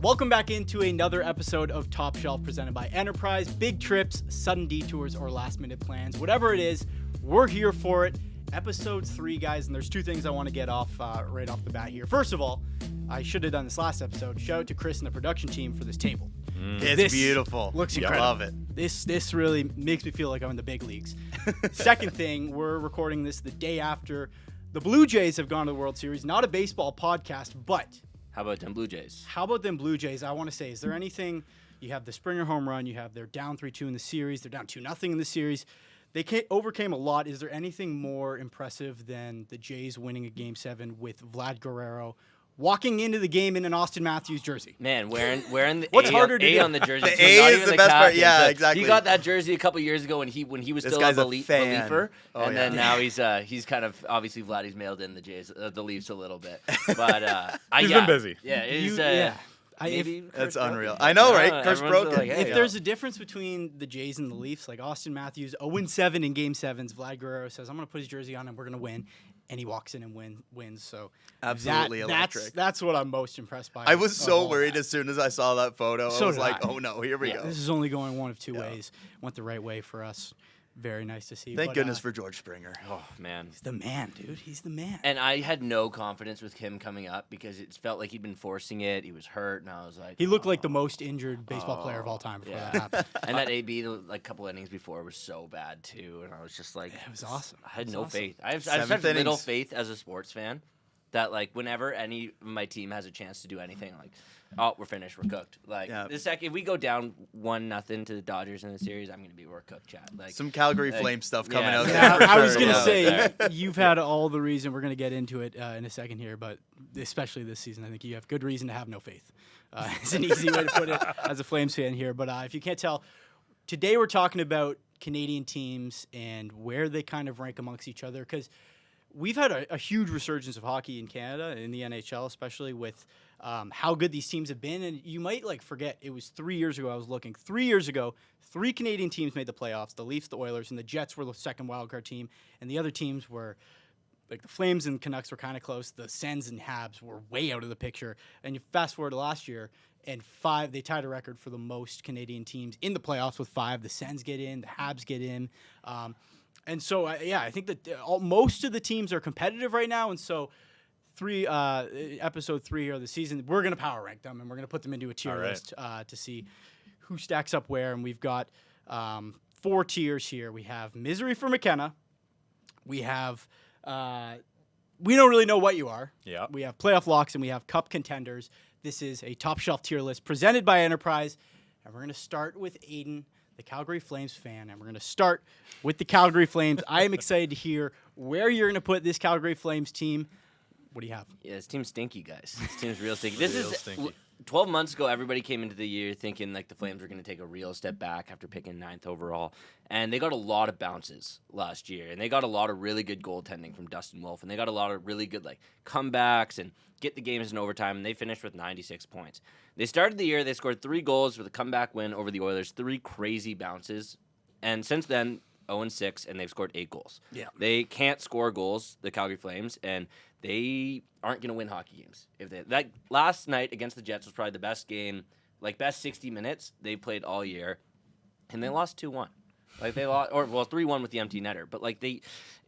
Welcome back into another episode of Top Shelf presented by Enterprise. Big trips, sudden detours, or last-minute plans. Whatever it is, we're here for it. Episode 3, guys, and there's two things I want to get off right off the bat here. First of all, I should have done this last episode. Shout out to Chris and the production team for this table. It's beautiful. Looks incredible. I love it. This really makes me feel like I'm in the big leagues. Second thing, we're recording this the day after the Blue Jays have gone to the World Series. Not a baseball podcast, but... How about them Blue Jays? How about them Blue Jays? I want to say, is there anything... You have the Springer home run. You have they're down 3-2 in the series. They're down 2-0 in the series. They overcame a lot. Is there anything more impressive than the Jays winning a Game 7 with Vlad Guerrero walking into the game in an Austin Matthews jersey? Man, wearing the What's A, harder to A do? on the jersey. The too, A not is even the best part. captain. Yeah, So exactly. He got that jersey a couple years ago when he was This still guy's a a fan. believer, Oh, and yeah. then now he's kind of obviously Vladdy's mailed in the Jays, the Leafs a little bit, but He's been busy. Yeah, he's maybe That's Kurt unreal. Broken. I know, Yeah, right? Curse everyone's broken. like, hey, If there's a difference between the Jays and the Leafs, like Austin Matthews, 0-7 in Game 7s, Vlad Guerrero says, I'm going to put his jersey on and we're going to win. And he walks in and wins. So Absolutely electric. That's what I'm most impressed by. I was of so all worried that. as soon as I saw that photo. So I was did like, I. oh no, here we go. This is only going one of two ways. Went the right way for us. Very nice to see. Thank But, goodness for George Springer. Oh man. He's the man, dude. He's the man. And I had no confidence with him coming up because it felt like he'd been forcing it. He was hurt, and I was like, He looked like the most injured baseball player of all time before yeah. that happened. And that AB, like couple innings before, was so bad too. And I was just like, It was awesome. I had It was no awesome. faith. I have Seventh such little innings. faith as a sports fan that like whenever any of my team has a chance to do anything, like, oh, we're finished, we're cooked. Like Yeah. the second if we go down 1-0 to the Dodgers in the series, I'm gonna be we're cooked, chat. Like Some Calgary like, Flames stuff coming yeah. out. Yeah, there for I was sure, going to yeah. say, you've had all the reason. We're going to get into it in a second here, but especially this season, I think you have good reason to have no faith. It's an easy way to put it as a Flames fan here. But if you can't tell, today we're talking about Canadian teams and where they kind of rank amongst each other because we've had a huge resurgence of hockey in Canada, in the NHL, especially with how good these teams have been. And you might forget, it was 3 years ago I was looking. 3 years ago, 3 Canadian teams made the playoffs. The Leafs, the Oilers, and the Jets were the second wildcard team. And the other teams were, like the Flames and Canucks were kind of close. The Sens and Habs were way out of the picture. And you fast forward to last year, and they tied a record for the most Canadian teams in the playoffs with 5. The Sens get in, the Habs get in. And so, I think that most of the teams are competitive right now. And so, episode 3 of the season, we're going to power rank them, and we're going to put them into a tier list to see who stacks up where. And we've got 4 tiers here. We have Misery for McKenna. We have we don't really know what you are. Yeah. We have playoff locks, and we have cup contenders. This is a top shelf tier list presented by Enterprise. And we're going to start with Aidan, the Calgary Flames fan, and we're going to start with the Calgary Flames. I am excited to hear where you're going to put this Calgary Flames team. What do you have? Yeah, this team's stinky, guys. This team's real stinky. This Real is stinky. 12 months ago, everybody came into the year thinking like the Flames were going to take a real step back after picking 9th overall. And they got a lot of bounces last year. And they got a lot of really good goaltending from Dustin Wolf. And they got a lot of really good comebacks and get the games in overtime. And they finished with 96 points. They started the year, they scored 3 goals with a comeback win over the Oilers, 3 crazy bounces. And since then, 0-6, and they've scored 8 goals. Yeah. They can't score goals, the Calgary Flames, and they aren't going to win hockey games. Last night against the Jets was probably the best game, best 60 minutes they played all year, and they lost 2-1. They lost, 3-1 with the empty netter. But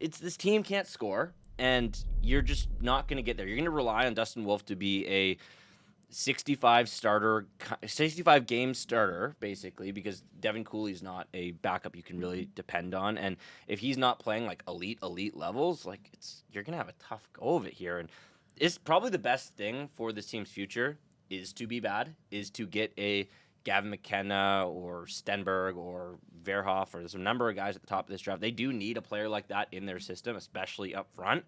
this team can't score, and you're just not going to get there. You're going to rely on Dustin Wolf to be a 65 game starter, basically, because Devin Cooley's not a backup you can really depend on. And if he's not playing elite levels, you're going to have a tough go of it here. And it's probably the best thing for this team's future is to be bad, is to get a Gavin McKenna or Stenberg or Verhoff, or there's a number of guys at the top of this draft. They do need a player like that in their system, especially up front.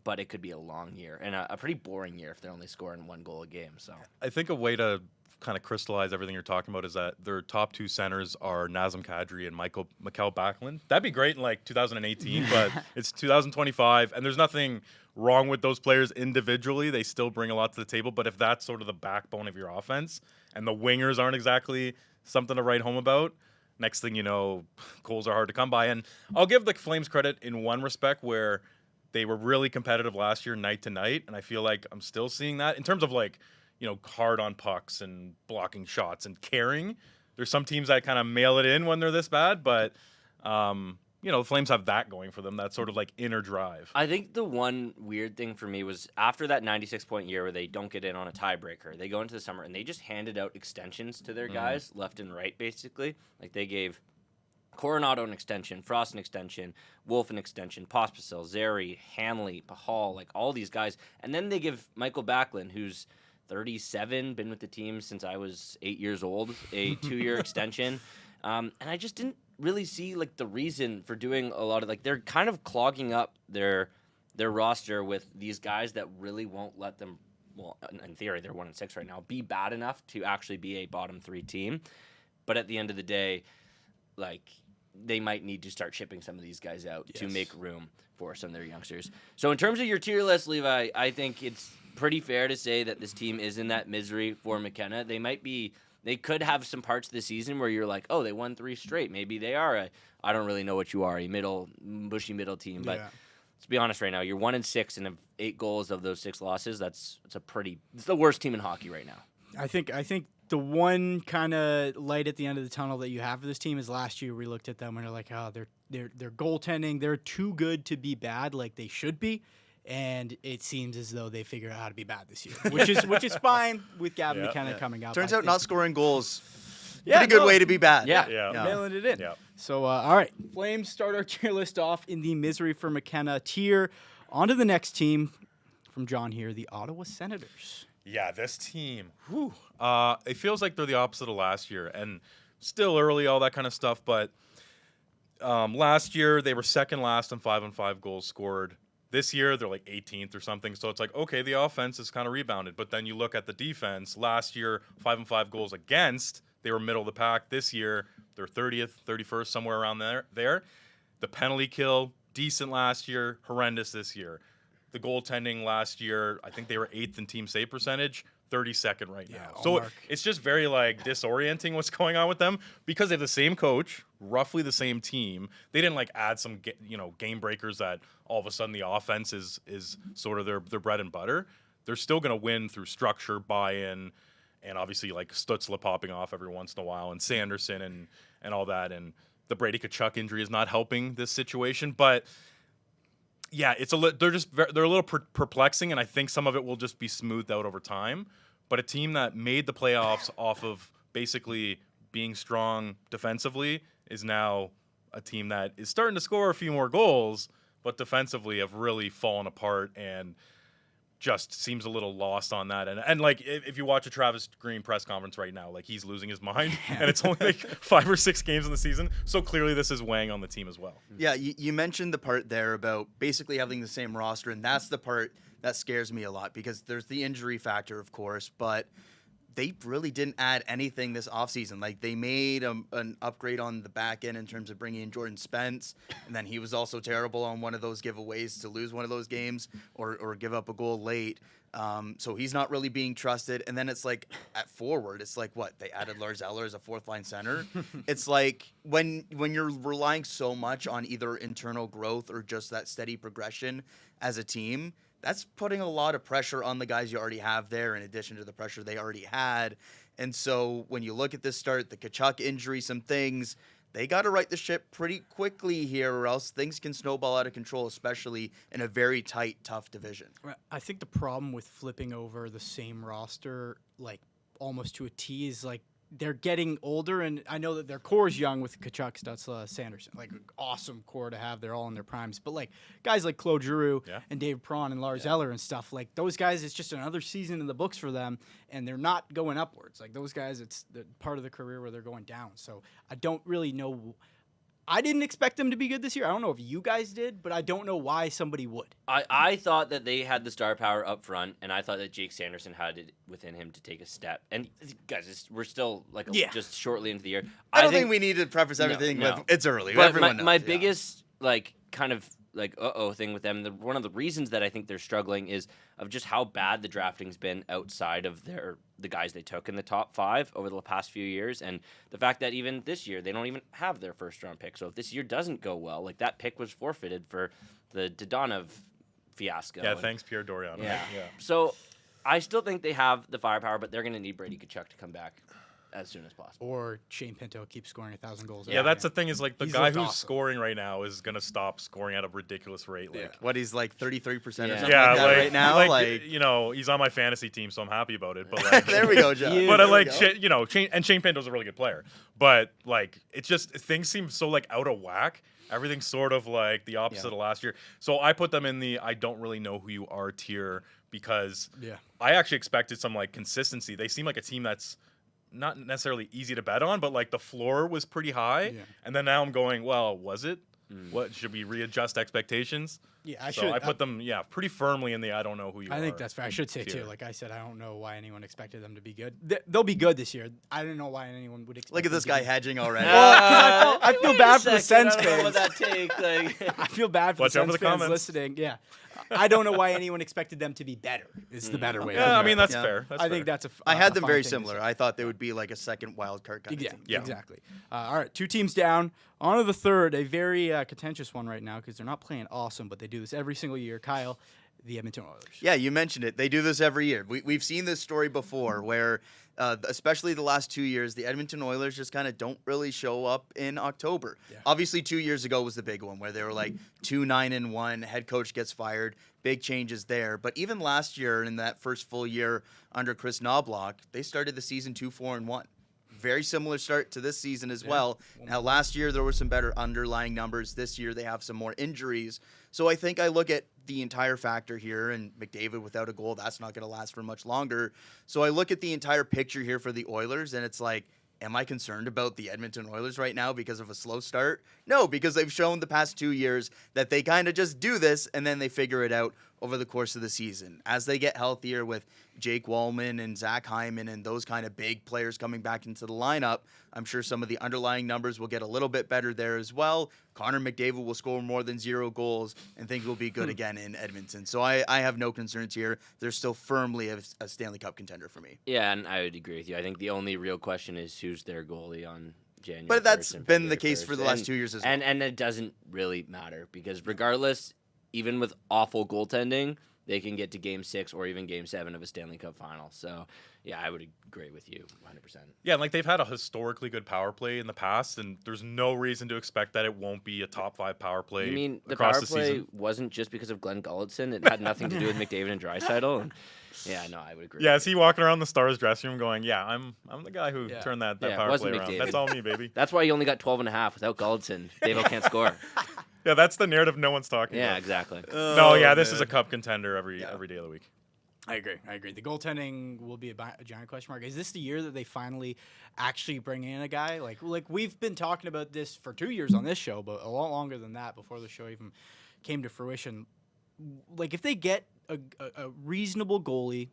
But it could be a long year and a pretty boring year if they're only scoring 1 goal a game. So I think a way to kind of crystallize everything you're talking about is that their top 2 centers are Nazem Kadri and Mikael Backlund. That'd be great in 2018, but it's 2025, and there's nothing wrong with those players individually. They still bring a lot to the table, but if that's sort of the backbone of your offense and the wingers aren't exactly something to write home about, next thing you know, goals are hard to come by. And I'll give the Flames credit in one respect where they were really competitive last year, night to night, and I feel like I'm still seeing that in terms of hard on pucks and blocking shots and caring. There's some teams that kind of mail it in when they're this bad, but the Flames have that going for them. That sort of like inner drive. I think the one weird thing for me was after that 96-point year where they don't get in on a tiebreaker, they go into the summer and they just handed out extensions to their guys left and right, basically. Like they gave Coronado an extension, Frost an extension, Wolf an extension, Pospisil, Zary, Hanley, Pahal, like all these guys. And then they give Michael Backlund, who's 37, been with the team since I was 8 years old, a 2-year extension. And I just didn't really see like the reason for doing a lot of like they're kind of clogging up their roster with these guys that really won't let them. Well, in theory, they're 1-6 right now. Be bad enough to actually be a bottom 3 team, but at the end of the day, like they might need to start shipping some of these guys out to make room for some of their youngsters. So in terms of your tier list, Levi, I think it's pretty fair to say that this team is in that misery for McKenna. They could have some parts of the season where you're like, oh, they won 3 straight. Maybe they are I don't really know what you are, a bushy middle team. But let's be honest right now, you're 1-6 and have 8 goals of those 6 losses. It's the worst team in hockey right now. I think the one kind of light at the end of the tunnel that you have for this team is last year we looked at them and they're like, oh, they're goaltending. They're too good to be bad like they should be. And it seems as though they figured out how to be bad this year, which is fine with Gavin McKenna coming out. Turns out not scoring goals, pretty good way to be bad. Mailing it in. Yeah. So, all right, Flames start our tier list off in the misery for McKenna tier. On to the next team from John here, the Ottawa Senators. Yeah, this team, it feels like they're the opposite of last year, and still early, all that kind of stuff. But last year they were second last in 5-on-5 goals scored. This year, they're like 18th or something. So it's like, okay, the offense is kind of rebounded. But then you look at the defense. Last year, 5-on-5 goals against. They were middle of the pack. This year, they're 30th, 31st, somewhere around there. The penalty kill, decent last year, horrendous this year. The goaltending last year, I think they were 8th in team save percentage, 32nd right now. So it's just very like disorienting what's going on with them because they have the same coach, roughly the same team. They didn't like add some game breakers that all of a sudden the offense is sort of their bread and butter. They're still going to win through structure, buy-in, and obviously like Stützle popping off every once in a while, and Sanderson and all that. And the Brady Tkachuk injury is not helping this situation, but yeah, they're a little perplexing, and I think some of it will just be smoothed out over time. But a team that made the playoffs off of basically being strong defensively is now a team that is starting to score a few more goals, but defensively have really fallen apart and just seems a little lost on that. And like if you watch a Travis Green press conference right now, like he's losing his mind, and it's only like 5 or 6 games in the season. So clearly this is weighing on the team as well. Yeah, you mentioned the part there about basically having the same roster, and that's the part that scares me a lot because there's the injury factor, of course, but they really didn't add anything this offseason. Like, they made an upgrade on the back end in terms of bringing in Jordan Spence, and then he was also terrible on one of those giveaways to lose one of those games or give up a goal late. So he's not really being trusted. And then it's like at forward, it's like what? They added Lars Eller as a fourth-line center. It's like when you're relying so much on either internal growth or just that steady progression as a team, that's putting a lot of pressure on the guys you already have there in addition to the pressure they already had. And so when you look at this start, the Tkachuk injury, some things, they got to right the ship pretty quickly here or else things can snowball out of control, especially in a very tight, tough division. I think the problem with flipping over the same roster, like almost to a T, is like they're getting older, and I know that their core is young with Tkachuk, Stützle, Sanderson, like awesome core to have. They're all in their primes, but like guys like Claude Giroux and Dave Perron and Lars Eller and stuff, like those guys, it's just another season in the books for them, and they're not going upwards. Like those guys, it's the part of the career where they're going down. So I don't really know. I didn't expect them to be good this year. I don't know if you guys did, but I don't know why somebody would. I thought that they had the star power up front, and I thought that Jake Sanderson had it within him to take a step. And guys, we're still like just shortly into the year. I don't think we need to preface everything with it's early. But everyone knows. My biggest like kind of like thing with them, one of the reasons that I think they're struggling is of just how bad the drafting's been outside of the guys they took in the top 5 over the past few years, and the fact that even this year they don't even have their first round pick. So if this year doesn't go well, like that pick was forfeited for the Dodonov fiasco. Yeah, thanks Pierre Dorian. Yeah. So I still think they have the firepower, but they're going to need Brady Tkachuk to come back as soon as possible. Or Shane Pinto keeps scoring 1,000 goals. Yeah, that's the thing is like the He's guy looked who's awesome. scoring right now is gonna stop scoring at a ridiculous rate. Like, What, he's like 33% or something yeah, like that like right now? like you know, he's on my fantasy team, so I'm happy about it. But like, there we go, John. but I There we like go. Shane Pinto's a really good player. But like, it's just things seem so like out of whack. Everything's sort of like the opposite of last year. So I put them in the I don't really know who you are tier because I actually expected some like consistency. They seem like a team that's not necessarily easy to bet on, but like the floor was pretty high. Yeah. And then now I'm going, well, was it? What should we readjust expectations? Yeah, I put them pretty firmly in the I don't know who you are. I think that's fair. I should say too. Like I said, I don't know why anyone expected them to be good. They'll be good this year. I don't know why anyone would expect. Look at this guy hedging already. Well, I feel bad for the Sens I don't know what fans. that take. Like. I feel bad for the Sens fans comments. listening. Yeah, I don't know why anyone expected them to be better. Is the better way. Yeah, I mean that's Yeah. fair. That's I fair. think that's a. I had a them fine very thing to similar. say. I thought they would be like a second wild card kind of team. Yeah. Exactly. All right, 2 teams down. On to the third, a very contentious one right now because they're not playing awesome, but they do this every single year. Kyle, the Edmonton Oilers. Yeah, you mentioned it. They do this every year. We've seen this story before where, especially the last 2 years, the Edmonton Oilers just kind of don't really show up in October. Yeah. Obviously, 2 years ago was the big one where they were like 2-9-1, head coach gets fired, big changes there. But even last year, in that first full year under Chris Knobloch, they started the season 2-4-1. Very similar start to this season as well. Now, last year there were some better underlying numbers. This year they have some more injuries. So I think I look at the entire factor here, and McDavid without a goal, that's not going to last for much longer. So I look at the entire picture here for the Oilers, and it's like, am I concerned about the Edmonton Oilers right now because of a slow start? No, because they've shown the past 2 years that they kind of just do this, and then they figure it out over the course of the season. As they get healthier with Jake Wallman and Zach Hyman and those kind of big players coming back into the lineup, I'm sure some of the underlying numbers will get a little bit better there as well. Connor McDavid will score more than 0 goals, and things will be good again in Edmonton. So I have no concerns here. They're still firmly a Stanley Cup contender for me. Yeah, and I would agree with you. I think the only real question is who's their goalie on January. But that's 1st and been the February case for 1st. the last 2 years as well. And it doesn't really matter because regardless, even with awful goaltending, they can get to Game 6 or even Game 7 of a Stanley Cup final. So, yeah, I would agree with you 100%. Yeah, and like they've had a historically good power play in the past, and there's no reason to expect that it won't be a top 5 power play. You mean the across power the play season. wasn't just because of Glenn Gulletson? It had nothing to do with McDavid and Draisaitl? And yeah, no, I would agree. Yeah, is he walking around the Stars dressing room going, "Yeah, I'm the guy who turned that Yeah, it power play wasn't around. McDavid. That's all me, baby." That's why you only got 12.5 without Gulletson. Dave-O can't score. Yeah, that's the narrative no one's talking Yeah, about. exactly. No, yeah, this is a cup contender every day of the week. I agree. The goaltending will be a giant question mark. Is this the year that they finally actually bring in a guy? Like we've been talking about this for 2 years on this show, but a lot longer than that before the show even came to fruition. Like if they get a reasonable goalie,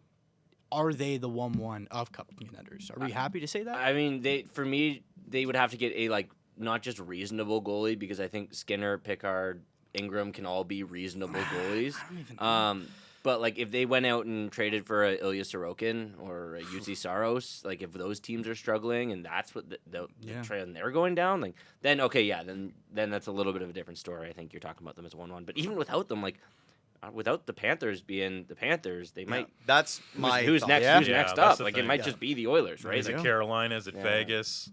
are they the 1-1 of cup contenders? Are we happy to say that? I mean, for me, they would have to get a not just reasonable goalie because I think Skinner, Pickard, Ingram can all be reasonable goalies. I don't even think. But like if they went out and traded for a Ilya Sorokin or a UC Saros, like if those teams are struggling and that's what the trend they're going down, like then okay, yeah, then that's a little bit of a different story. I think you're talking about them as 1-1. But even without them, like without the Panthers being the Panthers, they might. That's my who's thought. next? Yeah. Who's Yeah, next that's up? the Like thing. it might just be the Oilers, right? Is it Like, Carolina? Is it Vegas?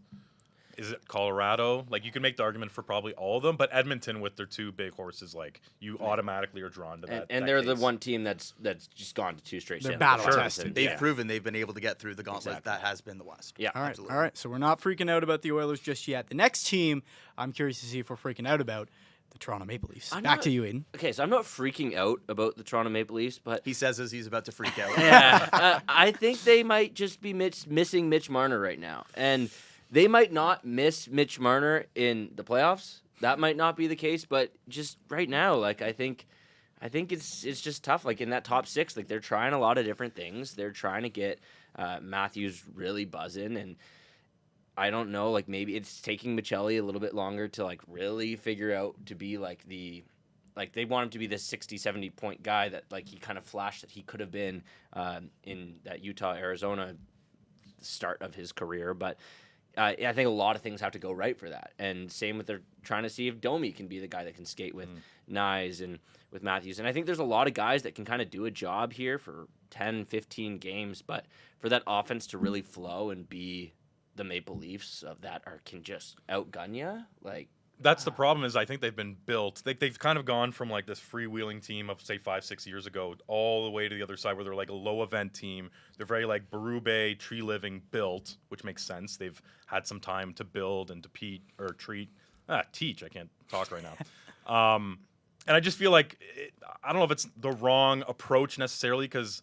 Is it Colorado? Like you can make the argument for probably all of them, but Edmonton with their 2 big horses, like you automatically are drawn to that. and that they're the case. one team that's just gone to 2 straight. They're Stanley Cup battle finals. tested. They've Yeah. proven they've been able to get through the gauntlet Exactly. that has been the West. Yeah. All right. Absolutely. All right. So we're not freaking out about the Oilers just yet. The next team I'm curious to see if we're freaking out about, the Toronto Maple Leafs. Back to you, Aidan. Okay, so I'm not freaking out about the Toronto Maple Leafs, but He says as he's about to freak out. yeah, I think they might just be missing Mitch Marner right now, and they might not miss Mitch Marner in the playoffs. That might not be the case, but just right now, like I think it's just tough. Like in that top 6, like they're trying a lot of different things. They're trying to get Matthews really buzzing, and I don't know. Like maybe it's taking Michelli a little bit longer to like really figure out to be like they want him to be this 60, 70 point guy that like he kind of flashed that he could have been in that Utah, Arizona start of his career. But I think a lot of things have to go right for that. And same with they're trying to see if Domi can be the guy that can skate with Nyes and with Matisz. And I think there's a lot of guys that can kind of do a job here for 10, 15 games. But for that offense to really flow and be the Maple Leafs of that can just outgun you, like. That's the problem is I think they've been built. They've kind of gone from like this freewheeling team of, say, 5-6 years ago all the way to the other side where they're like a low-event team. They're very like Berube, tree-living built, which makes sense. They've had some time to build and to teach. I can't talk right now. And I just feel like, I don't know if it's the wrong approach necessarily because,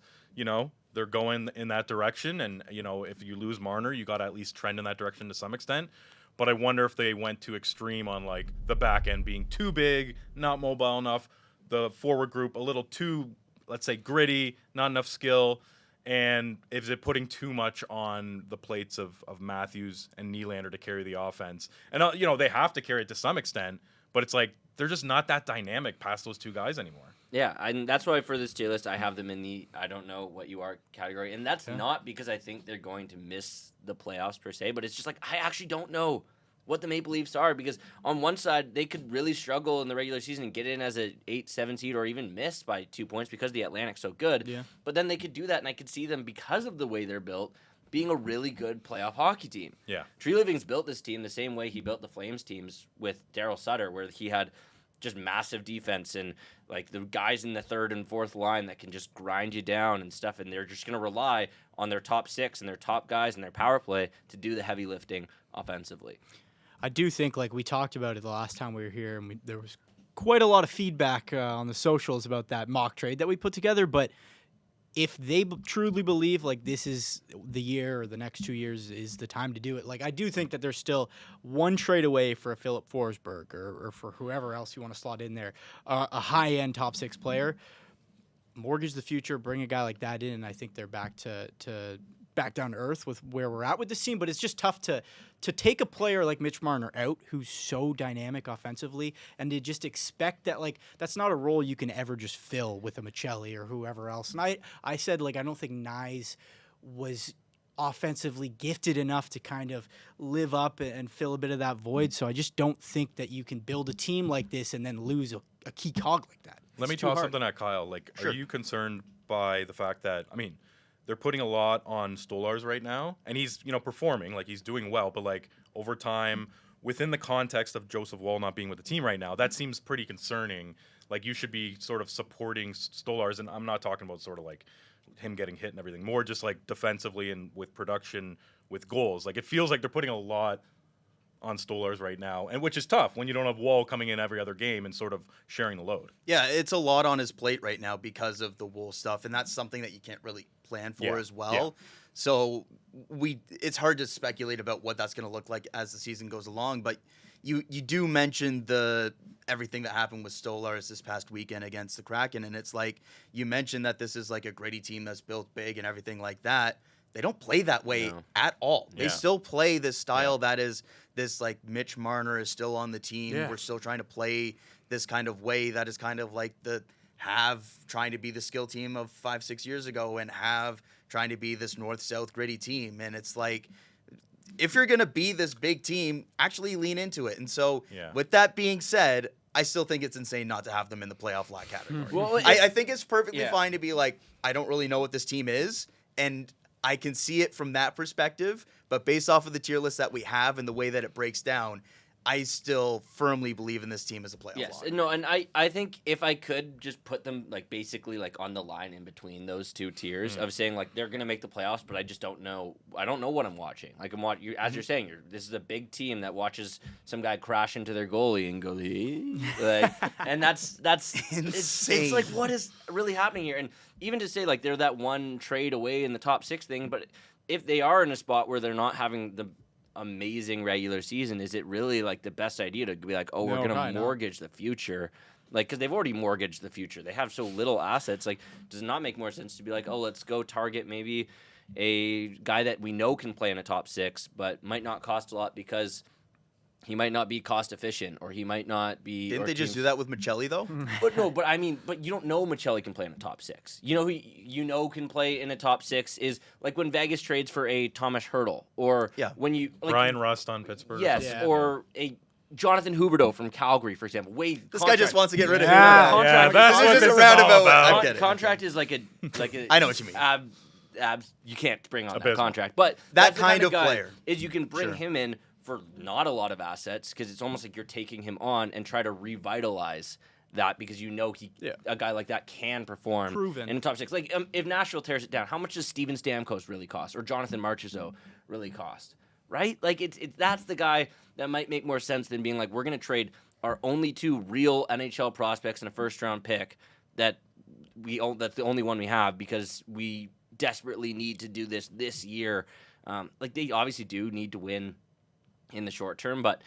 they're going in that direction. And, if you lose Marner, you got to at least trend in that direction to some extent. But I wonder if they went too extreme on like the back end being too big, not mobile enough, the forward group a little too, let's say, gritty, not enough skill, and is it putting too much on the plates of Matthews and Nylander to carry the offense? And they have to carry it to some extent, but it's like they're just not that dynamic past those two guys anymore. Yeah, and that's why for this tier list I have them in the I don't know what you are category, and that's not because I think they're going to miss the playoffs per se, but it's just like I actually don't know what the Maple Leafs are because on one side they could really struggle in the regular season and get in as a 8-7 seed or even miss by 2 points because the Atlantic's so good. Yeah. But then they could do that, and I could see them because of the way they're built being a really good playoff hockey team. Yeah, Tree Living's built this team the same way he built the Flames teams with Darryl Sutter, where he had just massive defense and like the guys in the third and fourth line that can just grind you down and stuff, and they're just going to rely on their top six and their top guys and their power play to do the heavy lifting offensively. I do think, like we talked about it the last time we were here, and there was quite a lot of feedback on the socials about that mock trade that we put together, but if they truly believe like this is the year or the next 2 years is the time to do it, like I do think that there's still one trade away for a Philip Forsberg or for whoever else you want to slot in there, a high-end top six player. Mortgage the future, bring a guy like that in, and I think they're back to back down to earth with where we're at with this team. But it's just tough to take a player like Mitch Marner out who's so dynamic offensively and to just expect that, like, that's not a role you can ever just fill with a Michelli or whoever else. And I said, like, I don't think Nyes was offensively gifted enough to kind of live up and fill a bit of that void. So I just don't think that you can build a team like this and then lose a key cog like that. Let me toss something at Kyle. Like, Sure. Are you concerned by the fact that, they're putting a lot on Stolarz right now, and he's, performing, like he's doing well, but like over time, within the context of Joseph Woll not being with the team right now, that seems pretty concerning. Like you should be sort of supporting Stolarz, and I'm not talking about sort of like him getting hit and everything, more just like defensively and with production, with goals. Like it feels like they're putting a lot on Stolarz right now, and which is tough when you don't have Woll coming in every other game and sort of sharing the load. Yeah, it's a lot on his plate right now because of the Woll stuff, and that's something that you can't really plan for as well. Yeah. So it's hard to speculate about what that's going to look like as the season goes along, but you do mention everything that happened with Stolarz this past weekend against the Kraken, and it's like you mentioned that this is like a gritty team that's built big and everything like that. They don't play that way at all. They still play this style that is this, like, Mitch Marner is still on the team. Yeah. We're still trying to play this kind of way that is kind of like trying to be the skill team of 5-6 years ago and trying to be this north-south gritty team. And it's like, if you're going to be this big team, actually lean into it. And so with that being said, I still think it's insane not to have them in the playoff lot category. Well, I think it's perfectly fine to be like, I don't really know what this team is, and I can see it from that perspective, but based off of the tier list that we have and the way that it breaks down, I still firmly believe in this team as a playoff lock. No, and I think if I could just put them like basically like on the line in between those two tiers of saying like they're gonna make the playoffs, but I just don't know. I don't know what I'm watching. Like as you're saying, this is a big team that watches some guy crash into their goalie and go, like, and that's insane. It's like what is really happening here? And even to say like they're that one trade away in the top six thing, but if they are in a spot where they're not having the amazing regular season, is it really like the best idea to be like, oh, we're gonna mortgage the future, like, because they've already mortgaged the future, they have so little assets, like, does it not make more sense to be like, oh, let's go target maybe a guy that we know can play in a top six but might not cost a lot because he might not be cost efficient, or he might not be. Didn't or they just teams- do that with Michelli though? But I mean, but you don't know Michelli can play in a top 6. You know who can play in a top 6 is like when Vegas trades for a Thomas Hertl, or when you like, Brian Rust on Pittsburgh. yes, or a Jonathan Huberdeau from Calgary, for example. This guy just wants to get rid of him. Contract- that's This what is this just a is all roundabout. about. I get it. Contract is like a I know what you mean. You can't bring on that Abysmal. contract, but That that's the kind of guy player. is you can bring Sure. him in for not a lot of assets, because it's almost like you're taking him on and try to revitalize that, because you know a guy like that can perform Proven. in the top 6. Like if Nashville tears it down, how much does Steven Stamkos really cost, or Jonathan Marchessault really cost? Right? Like it's that's the guy that might make more sense than being like, we're going to trade our only 2 real NHL prospects and a first round pick that's the only one we have, because we desperately need to do this year. Like they obviously do need to win in the short term, but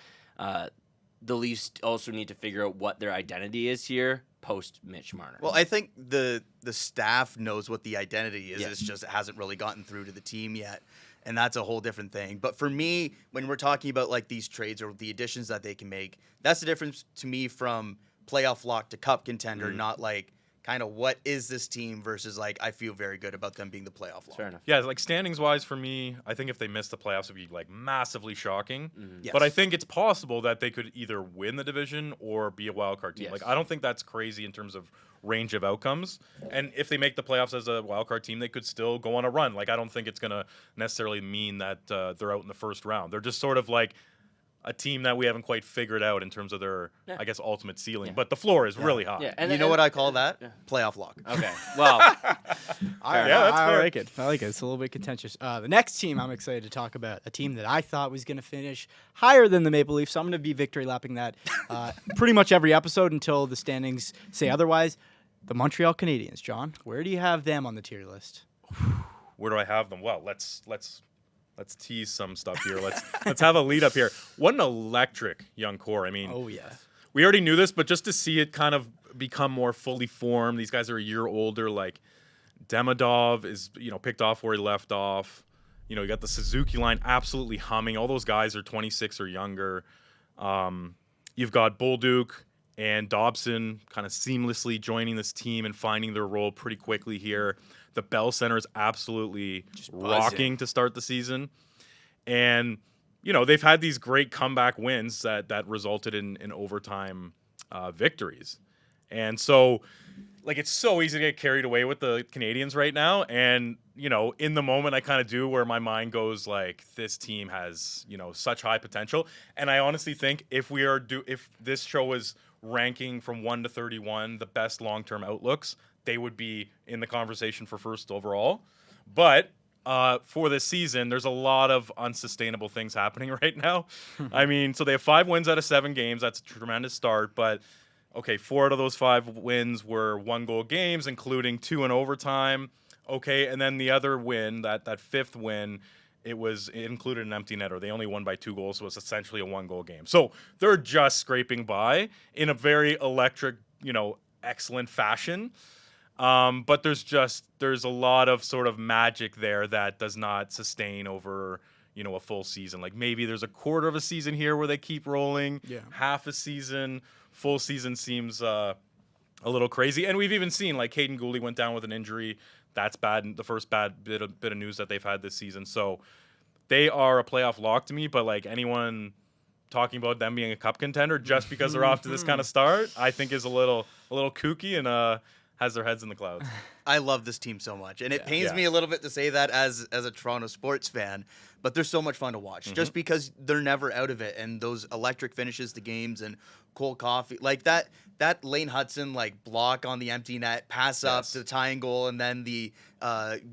the Leafs also need to figure out what their identity is here post Mitch Marner. Well, I think the staff knows what the identity is. Yeah. It's just it hasn't really gotten through to the team yet. And that's a whole different thing. But for me, when we're talking about like these trades or the additions that they can make, that's the difference to me from playoff lock to cup contender, not like kind of what is this team versus like I feel very good about them being the playoff lock. Fair enough. Yeah, like standings wise for me, I think if they missed the playoffs, it'd be like massively shocking. Yes. But I think it's possible that they could either win the division or be a wild card team. Yes. Like I don't think that's crazy in terms of range of outcomes. And if they make the playoffs as a wild card team, they could still go on a run. Like I don't think it's gonna necessarily mean that they're out in the first round. They're just sort of like a team that we haven't quite figured out in terms of their, I guess, ultimate ceiling. But the floor is really high. Yeah, and You know what I call that? Playoff lock. Okay. Well, I like it. I like it. It's a little bit contentious. The next team I'm excited to talk about, a team that I thought was going to finish higher than the Maple Leafs. So I'm going to be victory lapping that pretty much every episode until the standings say otherwise. The Montreal Canadiens, John. Where do you have them on the tier list? Where do I have them? Well, let's tease some stuff here. Let's have a lead up here. What an electric young core. I mean, Oh, yeah. we already knew this, but just to see it kind of become more fully formed. These guys are a year older. Like Demidov is, picked off where he left off. You got the Suzuki line absolutely humming. All those guys are 26 or younger. You've got Bolduc and Dobson kind of seamlessly joining this team and finding their role pretty quickly here. The Bell Center is absolutely rocking to start the season. And, they've had these great comeback wins that resulted in overtime victories. And so, it's so easy to get carried away with the Canadiens right now. And, in the moment, I kind of do where my mind goes, this team has, such high potential. And I honestly think if this show is ranking from 1 to 31, the best long-term outlooks, they would be in the conversation for first overall. But for this season, there's a lot of unsustainable things happening right now. I mean, so they have 5 wins out of 7 games. That's a tremendous start. But, 4 out of those 5 wins were 1-goal games, including 2 in overtime. And then the other win, that 5th win, it included an empty netter. They only won by 2 goals, so it's essentially a 1-goal game. So they're just scraping by in a very electric, excellent fashion. But there's a lot of sort of magic there that does not sustain over, a full season. Like maybe there's a quarter of a season here where they keep rolling, half a season, full season seems a little crazy. And we've even seen Hayden Gooley went down with an injury. That's bad. The first bad bit of news that they've had this season. So they are a playoff lock to me, but anyone talking about them being a cup contender just because they're off to this kind of start, I think is a little kooky and has their heads in the clouds. I love this team so much. And it pains me a little bit to say that as a Toronto sports fan, but they're so much fun to watch just because they're never out of it. And those electric finishes to games and Cole Caulfield, that Lane Hudson block on the empty net, pass up to the tying goal, and then the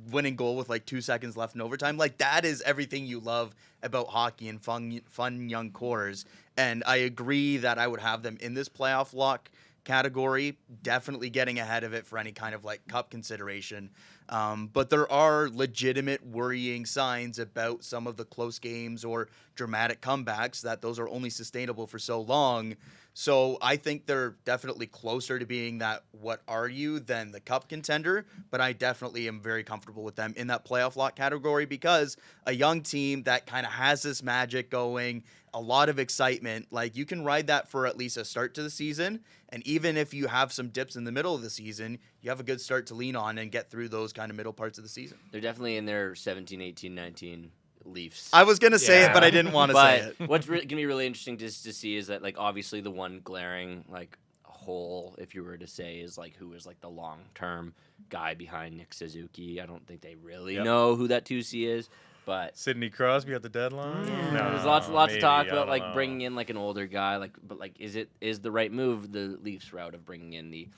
winning goal with 2 seconds left in overtime. That is everything you love about hockey and fun young cores. And I agree that I would have them in this playoff lock category, definitely getting ahead of it for any kind of cup consideration. But there are legitimate worrying signs about some of the close games or dramatic comebacks that those are only sustainable for so long. So I think they're definitely closer to being that what are you than the cup contender, but I definitely am very comfortable with them in that playoff lot category because a young team that kind of has this magic going, a lot of excitement, like you can ride that for at least a start to the season. And even if you have some dips in the middle of the season, you have a good start to lean on and get through those kind of middle parts of the season. They're definitely in their 17, 18, 19 Leafs. I was going to say it, but I didn't want to say it. What's going to be really interesting to see is that, like, obviously the one glaring, like, hole, if you were to say, is, like, who is, like, the long-term guy behind Nick Suzuki. I don't think they really know who that 2C is, but... Sidney Crosby at the deadline? Yeah, No, there's lots of maybe, talk I about, don't like, know. bringing in, like, an older guy, like, but, like, is the right move the Leafs route of bringing in the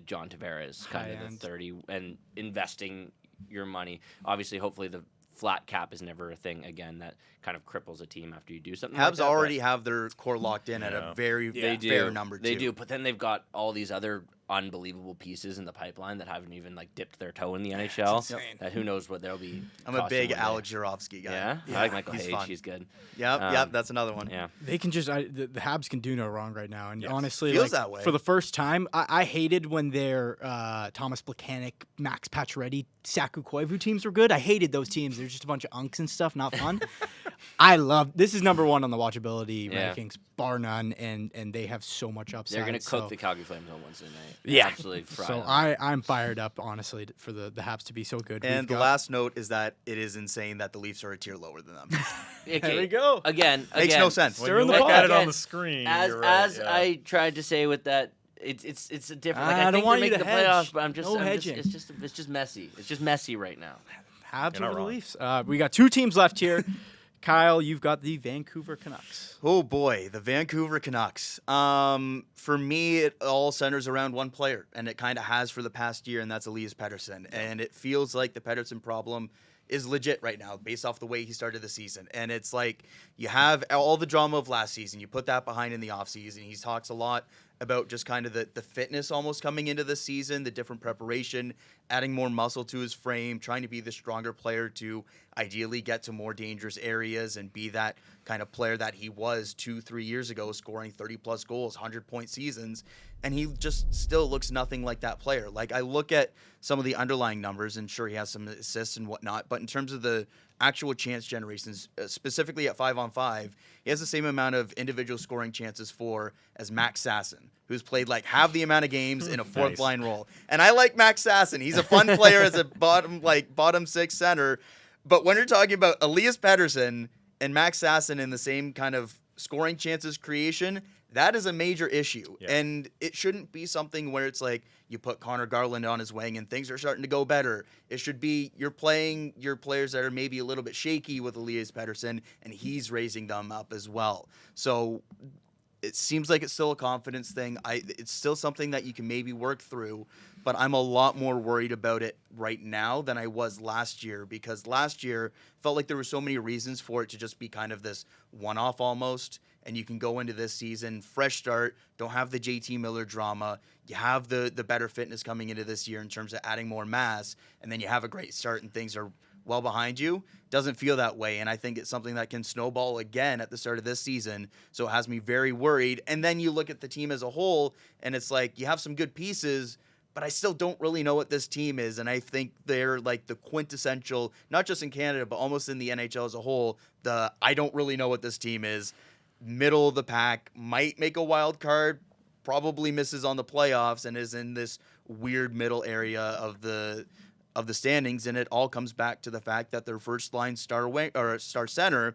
John Tavares kind of the High-end. 30 and investing your money. Obviously, hopefully the flat cap is never a thing again that kind of cripples a team after you do something like Habs that. already have their core locked in at a Yeah. very They do. fair number, They too. do, but then they've got all these other unbelievable pieces in the pipeline that haven't even like dipped their toe in the NHL. insane. That who knows what they'll be. I'm a costing big one day. Alex Jurovsky guy. Yeah? I like Michael he's Hayes. fun. He's good. Yep, that's another one. Yeah. They can just the Habs can do no wrong right now, and Yes. honestly, Feels like, that way. for the first time, I hated when their Thomas Plekanec, Max Pacioretty, Saku Koivu teams were good. I hated those teams. They're just a bunch of unks and stuff, not fun. I love this is number one on the watchability Yeah. rankings, bar none, and they have so much upside. They're going to cook so- the Calgary Flames on Wednesday night. Yeah. Absolutely fry So them. I'm fired up, honestly, for the Habs to be so good. And We've the got- last note is that it is insane that the Leafs are a tier lower than them. Okay, There we go. Again. Makes no sense. When Stir you in the look pot. at it on Again, the screen, As you're right, as yeah. I tried to say with that, it's a different. Like, I I don't think want they're you making to the hedge. playoffs, but I'm just No hedging. it's just messy. It's just messy right now. Habs You're not over the wrong. Leafs. We got two teams left here. Kyle, you've got the Vancouver Canucks. Oh boy, the Vancouver Canucks. For me, it all centers around one player, and it kind of has for the past year, and that's Elias Pettersson. And it feels like the Pettersson problem is legit right now, based off the way he started the season. And it's like you have all the drama of last season, you put that behind in the offseason. He talks a lot about just kind of the fitness almost coming into the season, the different preparation, adding more muscle to his frame, trying to be the stronger player to ideally get to more dangerous areas and be that kind of player that he was 2-3 years ago, scoring 30-plus goals, 100-point seasons, and he just still looks nothing like that player. Like, I look at some of the underlying numbers, and sure, he has some assists and whatnot, but in terms of the actual chance generations, specifically at 5-on-5, he has the same amount of individual scoring chances for as Max Sasson, who's played like half the amount of games in a fourth Nice. line role. And I like Max Sasson. He's a fun player as a bottom six center. But when you're talking about Elias Pettersson and Max Sasson in the same kind of scoring chances creation, that is a major issue. Yeah. And it shouldn't be something where it's like you put Connor Garland on his wing and things are starting to go better. It should be you're playing your players that are maybe a little bit shaky with Elias Pettersson, and he's raising them up as well. So it seems like it's still a confidence thing. It's still something that you can maybe work through, but I'm a lot more worried about it right now than I was last year, because last year felt like there were so many reasons for it to just be kind of this one-off almost, and you can go into this season, fresh start, don't have the JT Miller drama, you have the better fitness coming into this year in terms of adding more mass, and then you have a great start and things are well behind you. Doesn't feel that way, and I think it's something that can snowball again at the start of this season, so it has me very worried. And then you look at the team as a whole, and it's like you have some good pieces, but I still don't really know what this team is, and I think they're like the quintessential, not just in Canada, but almost in the NHL as a whole, I don't really know what this team is. Middle of the pack, might make a wild card, probably misses on the playoffs, and is in this weird middle area of the standings, and it all comes back to the fact that their first line star center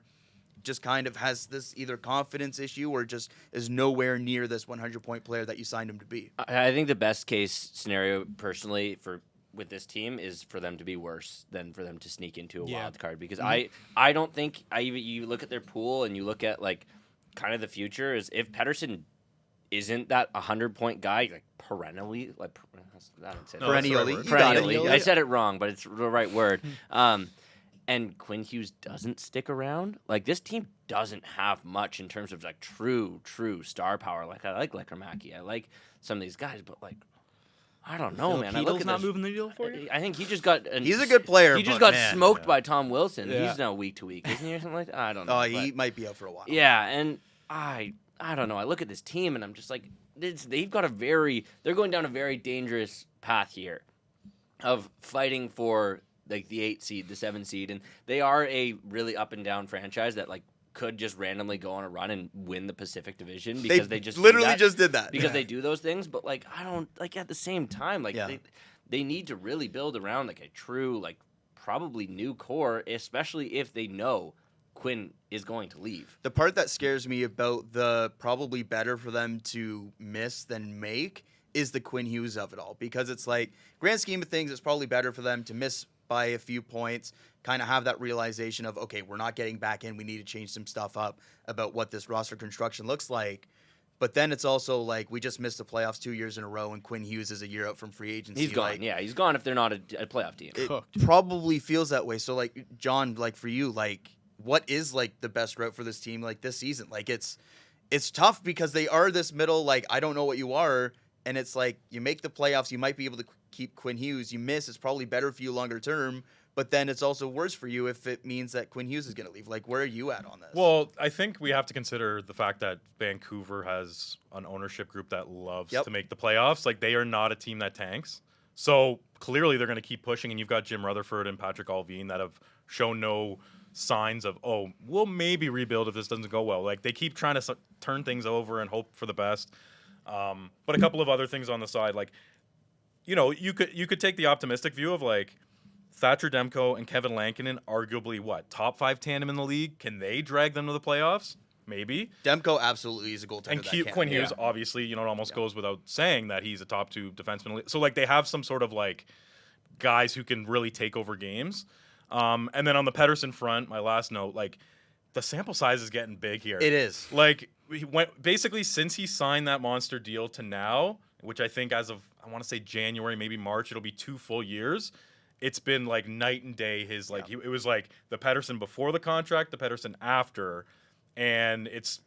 just kind of has this either confidence issue or just is nowhere near this 100-point player that you signed him to be. I think the best case scenario, personally, with this team is for them to be worse than for them to sneak into a wild card. Because I don't think you look at their pool and you look at like kind of the future is if Pettersson isn't that 100-point guy like perennially, like I don't say that. No, that's the right Perennially. word. You got it. Perennially. I said it wrong, but it's the right word. And Quinn Hughes doesn't stick around. Like, this team doesn't have much in terms of like true star power. Like, I like Lekarmaki. I like some of these guys, but like I don't know, man. I look Ketel's at not this. moving the needle for you? I think he just got. He's a good player. He just but got man, smoked by Tom Wilson. Yeah. He's now week to week, isn't he, or something like that? I don't know. Oh, he might be out for a while. Yeah, and I don't know. I look at this team and I'm just like, they've got they're going down a very dangerous path here of fighting for like the 8 seed, the 7 seed, and they are a really up and down franchise that like could just randomly go on a run and win the Pacific Division because they just literally just did that. because they do those things. But like I don't like at the same time like they need to really build around like a true like probably new core, especially if they know Quinn is going to leave. The part that scares me about the probably better for them to miss than make is the Quinn Hughes of it all, because it's like grand scheme of things, it's probably better for them to miss by a few points, kind of have that realization of, okay, we're not getting back in. We need to change some stuff up about what this roster construction looks like. But then it's also like we just missed the playoffs 2 years in a row, and Quinn Hughes is a year out from free agency. He's gone. Like, Yeah, he's gone if they're not a playoff team. it probably feels that way. So, like, John, like for you, like, what is like the best route for this team like this season? Like, it's tough because they are this middle, like, I don't know what you are. And it's like you make the playoffs, you might be able to keep Quinn Hughes. You miss, it's probably better for you longer term. But then it's also worse for you if it means that Quinn Hughes is going to leave. Like, where are you at on this? Well, I think we have to consider the fact that Vancouver has an ownership group that loves to make the playoffs. Like, they are not a team that tanks. So clearly they're going to keep pushing. And you've got Jim Rutherford and Patrick Allvin that have shown no signs of, oh, we'll maybe rebuild if this doesn't go well. Like, they keep trying to turn things over and hope for the best. But a couple of other things on the side, like, you know, you could take the optimistic view of like Thatcher Demko and Kevin Lankinen, arguably top 5 tandem in the league. Can they drag them to the playoffs? Maybe. Demko absolutely is a goaltender. And Quinn Hughes, obviously, you know, it almost goes without saying that he's a top 2 defenseman. So like they have some sort of like guys who can really take over games. And then on the Pettersson front, my last note, like the sample size is getting big here. It is. Like he went basically since he signed that monster deal to now, which I think as of I want to say January, maybe March, it'll be 2 full years. It's been like night and day. His like it was like the Pettersson before the contract, the Pettersson after, and it's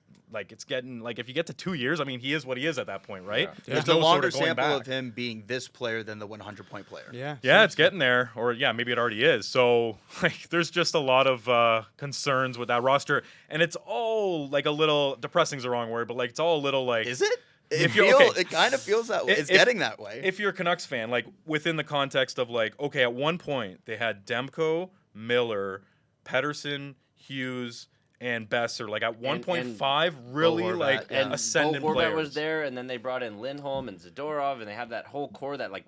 getting like if you get to 2 years, I mean he is what he is at that point, right? Yeah. It's a longer sample of him being this player than the 100-point player. Yeah, it's getting there, or maybe it already is. So like, there's just a lot of concerns with that roster, and it's all like a little depressing is the wrong word, but like it's all a little like. Is it? It kind of feels that way. It's getting that way. If you're a Canucks fan, like within the context of like, okay, at one point they had Demko, Miller, Pettersson, Hughes, and Besser. Like at 1.5, really Horvat, like ascendant Horvat players. was there, and then they brought in Lindholm and Zadorov, and they have that whole core that like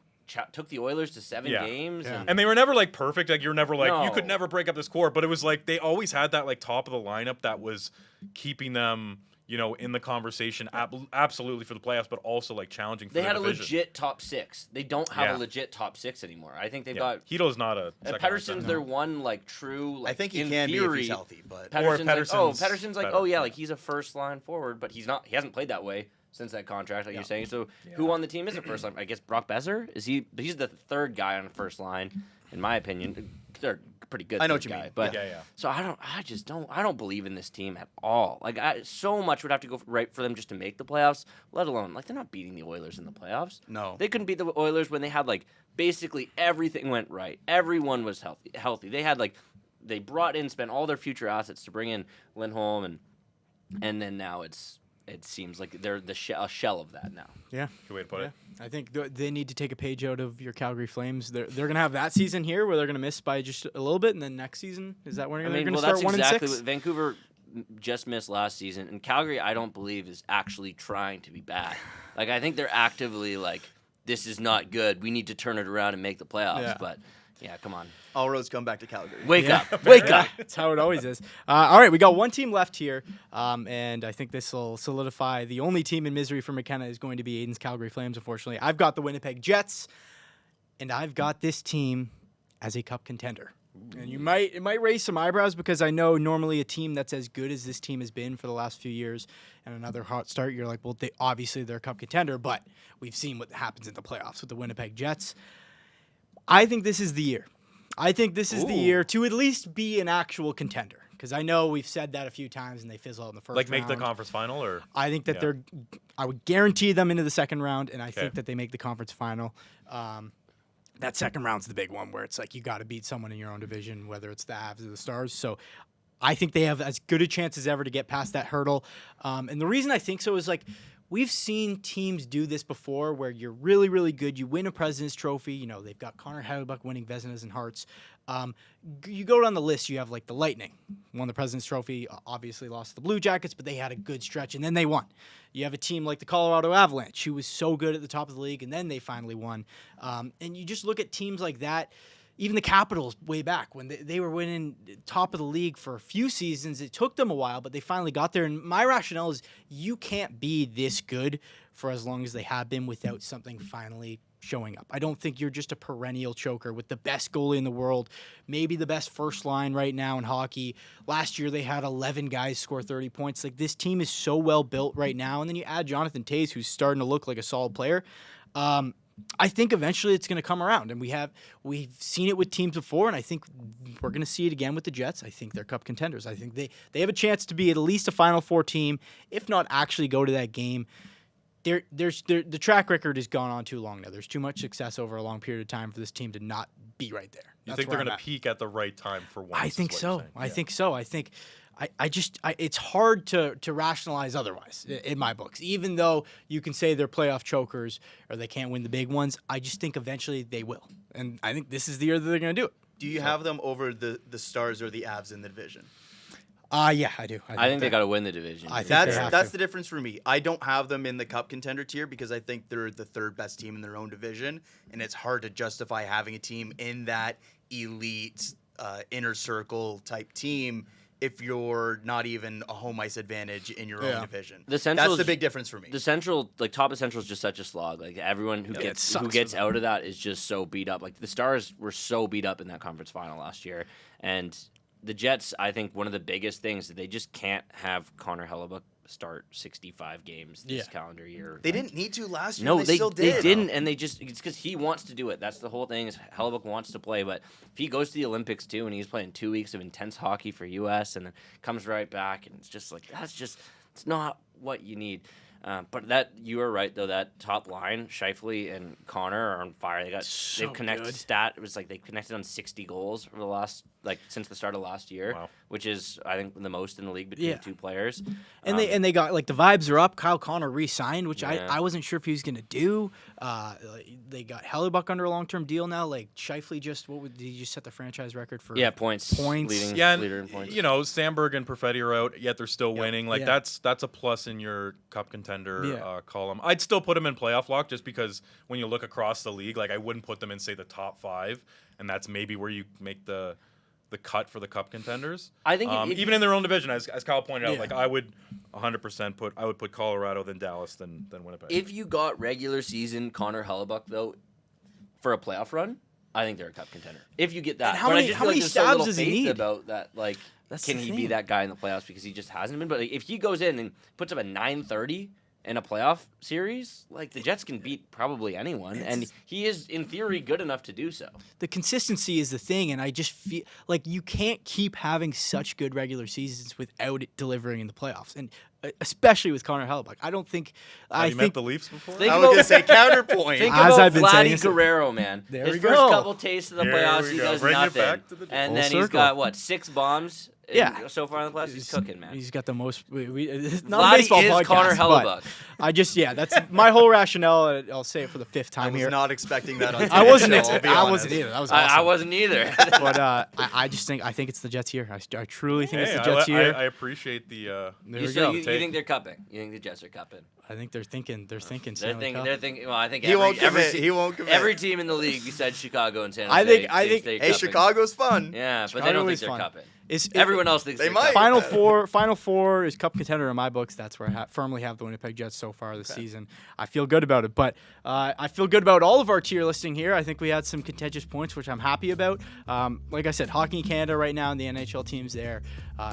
took the Oilers to 7 games. Yeah. And they were never like perfect. Like you're never like No. you could never break up this core, but it was like they always had that like top of the lineup that was keeping them, you know, in the conversation absolutely for the playoffs, but also like challenging for they the had division. a legit top 6. They don't have a legit top 6 anymore. I think they've got Hito's not a Pettersson's their one like true. Like, I think he in can theory, be if he's healthy, but Pettersson's like, better. oh yeah, like he's a first line forward, but he's not. He hasn't played that way since that contract, like you're saying. So who on the team is a first line? I guess Brock Besser is he? He's the third guy on the first line, in my opinion. They're pretty good. I know what third you guy, mean. But So I don't believe in this team at all. Like so much would have to go right for them just to make the playoffs. Let alone like they're not beating the Oilers in the playoffs. No, they couldn't beat the Oilers when they had like basically everything went right. Everyone was healthy. They had like they brought in, spent all their future assets to bring in Lindholm and then now it seems like they're a shell of that now. Yeah. Good way to put it. I think they need to take a page out of your Calgary Flames. They're going to have that season here where they're going to miss by just a little bit, and then next season, is that when they're going to start 1-6? That's exactly what Vancouver just missed last season, and Calgary, I don't believe, is actually trying to be bad. Like, I think they're actively like, this is not good. We need to turn it around and make the playoffs. Yeah. But, yeah, come on. all roads come back to Calgary. Wake up. Wake up. That's how it always is. All right, we got one team left here, and I think this will solidify the only team in misery for McKenna is going to be Aidan's Calgary Flames, unfortunately. I've got the Winnipeg Jets, and I've got this team as a cup contender. And it might raise some eyebrows because I know normally a team that's as good as this team has been for the last few years and another hot start, you're like, well, they're a cup contender, but we've seen what happens in the playoffs with the Winnipeg Jets. I think this is the year. I think this is the year to at least be an actual contender. Because I know we've said that a few times and they fizzle out in the first round. Like make the conference final, or I think that I would guarantee them into the second round, and I think that they make the conference final. That second round's the big one where it's like you got to beat someone in your own division, whether it's the Avs or the Stars. So I think they have as good a chance as ever to get past that hurdle. And the reason I think so is like we've seen teams do this before where you're really, really good. You win a President's Trophy. You know, they've got Connor Hellebuyck winning Vezinas and Hearts. You go down the list, you have like the Lightning. Won the President's Trophy, obviously lost to the Blue Jackets, but they had a good stretch, and then they won. You have a team like the Colorado Avalanche, who was so good at the top of the league, and then they finally won. And you just look at teams like that. Even the Capitals way back when they were winning top of the league for a few seasons. It took them a while, but they finally got there. And my rationale is you can't be this good for as long as they have been without something finally showing up. I don't think you're just a perennial choker with the best goalie in the world, maybe the best first line right now in hockey. Last year they had 11 guys score 30 points. Like this team is so well built right now. And then you add Jonathan Toews, who's starting to look like a solid player. I think eventually it's going to come around, and we've seen it with teams before, and I think we're going to see it again with the Jets. I think they're Cup contenders. I think they have a chance to be at least a Final Four team, if not actually go to that game. The track record has gone on too long now. There's too much success over a long period of time for this team to not be right there. You think they're going to peak at the right time for once? I think so. I think so. I think it's hard to rationalize otherwise in my books. Even though you can say they're playoff chokers or they can't win the big ones, I just think eventually they will. And I think this is the year that they're going to do it. Do you have them over the Stars or the Avs in the division? Yeah, I do. I think they got to win the division. That's the difference for me. I don't have them in the Cup contender tier because I think they're the third best team in their own division, and it's hard to justify having a team in that elite inner circle type team if you're not even a home ice advantage in your own division. That's the big difference for me. The Central, like top of Central, is just such a slog. Like everyone who gets out of that is just so beat up. Like the Stars were so beat up in that conference final last year, and the Jets, I think one of the biggest things is they just can't have Connor Hellebuyck start 65 games this calendar year. They didn't need to last year. No, they still did. They didn't, and it's because he wants to do it. That's the whole thing. Is Hellebuyck wants to play, but if he goes to the Olympics too, and he's playing 2 weeks of intense hockey for U.S. and then comes right back, and it's just like it's not what you need. But that you are right though. That top line, Scheifele and Connor are on fire. They've connected It was like they connected on 60 goals for the last since the start of last year, which is I think the most in the league between the two players. And they got like the vibes are up. Kyle Connor re-signed, which I wasn't sure if he was going to do. They got Hellebuyck under a long-term deal now. Like Scheifele did he just set the franchise record for points. Leader in points. You know, Sandberg and Perfetti are out, yet they're still winning. Like that's a plus in your Cup contender column. I'd still put them in playoff lock just because when you look across the league, like I wouldn't put them in say the top 5, and that's maybe where you make the cut for the Cup contenders. I think even in their own division, as Kyle pointed out, like I would 100% put Colorado, then Dallas, then Winnipeg. If you got regular season Connor Hellebuyck though for a playoff run, I think they're a Cup contender. If you get that, how many stabs does he need about that? Like, can he be that guy in the playoffs because he just hasn't been? But like, if he goes in and puts up a 930 in a playoff series, like the Jets can beat probably anyone, and he is in theory good enough to do so. The consistency is the thing, and I just feel like you can't keep having such good regular seasons without it delivering in the playoffs, and especially with Connor Hellebuyck. I don't think. Have you met the Leafs before? I was going to say counterpoint. Think about Vladdy Guerrero, man. His first couple tastes of the playoffs, he does nothing, and then he's got 6 bombs. So far in the playoffs, he's cooking, man. He's got the most. Not Vladdy a baseball is podcast, Connor Hellebuyck. That's my whole rationale. I'll say it for the 5th time here. I was not expecting that on I wasn't either. That was awesome. I wasn't either. But I think it's the Jets here. I truly think it's the Jets here. I appreciate the. You think they're cupping? You think the Jets are cupping? I think they're thinking. They're thinking. Well, I think he won't commit. Every team in the league besides Chicago and San Jose. I think. Hey, Chicago's fun. Yeah, but they don't think they're cupping. Everyone else thinks they might. Final four is Cup contender in my books. That's where I firmly have the Winnipeg Jets so far this season. I feel good about it, but I feel good about all of our tier listing here. I think we had some contentious points, which I'm happy about. Like I said, Hockey in Canada right now, and the NHL teams there,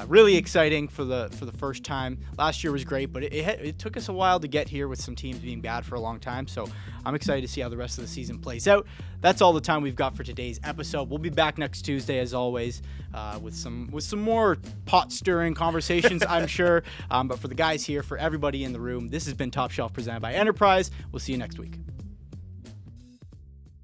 really exciting for the first time. Last year was great, but it took us a while to get here with some teams being bad for a long time. So I'm excited to see how the rest of the season plays out. That's all the time we've got for today's episode. We'll be back next Tuesday, as always, with some more pot-stirring conversations, I'm sure. But for the guys here, for everybody in the room, this has been Top Shelf presented by Enterprise. We'll see you next week.